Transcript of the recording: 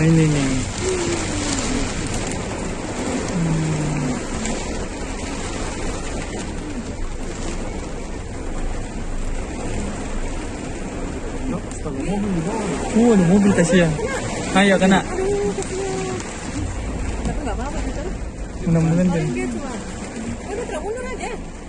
Oh, ini nih. Ada mobil Tasya. Ayo kena. Tapi nggak apa-apa gitu. Mudah-mudahan deh. Dia cuma, udah terundur aja.